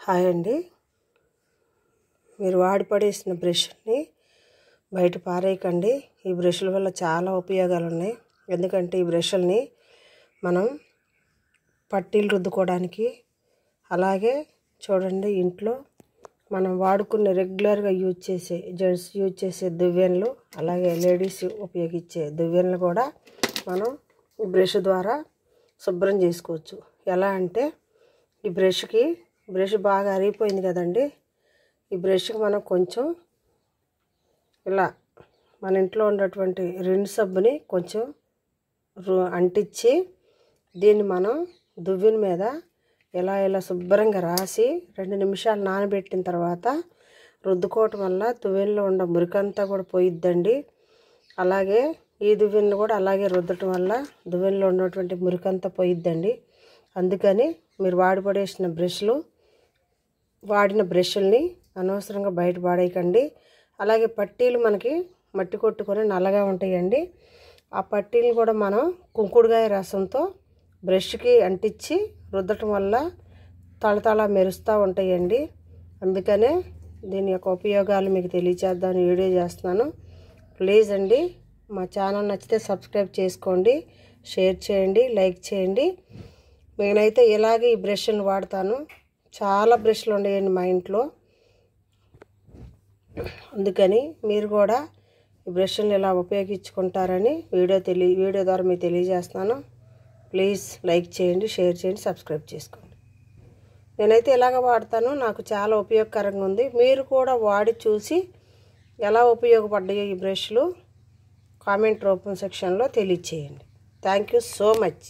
Hi అండి. మీరు వాడి పడేసిన బ్రష్ని బయట పారేయకండి. ఈ బ్రష్ల వల్ల చాలా ఉపయోగాలు ఉన్నాయి. ఎందుకంటే ఈ బ్రష్ల్ని మనం పట్టీలు రుద్దుకోవడానికి, అలాగే చూడండి ఇంట్లో మనం వాడుకునే రెగ్యులర్గా జెంట్స్ యూజ్ చేసే దువ్వెనలు, అలాగే లేడీస్ ఉపయోగించే దువ్వెనలు కూడా మనం ఈ బ్రష్ ద్వారా శుభ్రం చేసుకోవచ్చు. ఎలా అంటే ఈ బ్రష్ బాగా అరిగిపోయింది కదండి. ఈ బ్రష్కి మనం కొంచెం ఇలా మన ఇంట్లో ఉన్నటువంటి రిన్ సబ్బుని కొంచెం అంటించి దీన్ని మనం దువ్వెన మీద ఇలా శుభ్రంగా రాసి 2 నిమిషాలు నానబెట్టిన తర్వాత రుద్దుకోవటం వల్ల దువ్వెనలో ఉన్న మురికంతా కూడా పోయిద్దండి. అలాగే ఈ దువ్వెనలు కూడా అలాగే రుద్దటం వల్ల దువ్వెనలో ఉన్నటువంటి మురికంతా పోయిద్దండి. అందుకని మీరు వాడిన బ్రష్ల్ని అనవసరంగా బయట పాడేయకండి. అలాగే పట్టీలు మనకి మట్టి కొట్టుకొని నల్లగా ఉంటాయండి. ఆ పట్టీలు కూడా మనం కుంకుడుకాయ రసంతో బ్రష్కి అంటించి రుద్దటం వల్ల తళతళ మెరుస్తూ ఉంటాయండి. అందుకనే దీని యొక్క ఉపయోగాలు మీకు తెలియజేద్దామని వీడియో చేస్తున్నాను. ప్లీజ్ అండి, మా ఛానల్ నచ్చితే సబ్స్క్రైబ్ చేసుకోండి, షేర్ చేయండి, లైక్ చేయండి. నేనైతే ఇలాగే ఈ బ్రష్ని వాడతాను. చాలా బ్రష్లు ఉన్నాయండి మా ఇంట్లో. అందుకని మీరు కూడా ఈ బ్రష్ని ఇలా ఉపయోగించుకుంటారని వీడియో ద్వారా మీకు తెలియజేస్తున్నాను. ప్లీజ్ లైక్ చేయండి, షేర్ చేయండి, సబ్స్క్రైబ్ చేసుకోండి. నేనైతే ఇలాగ వాడతాను. నాకు చాలా ఉపయోగకరంగా ఉంది. మీరు కూడా వాడి చూసి ఎలా ఉపయోగపడ్డాయో ఈ బ్రష్లు కామెంట్ రూపం సెక్షన్లో తెలియచేయండి. Thank you so much.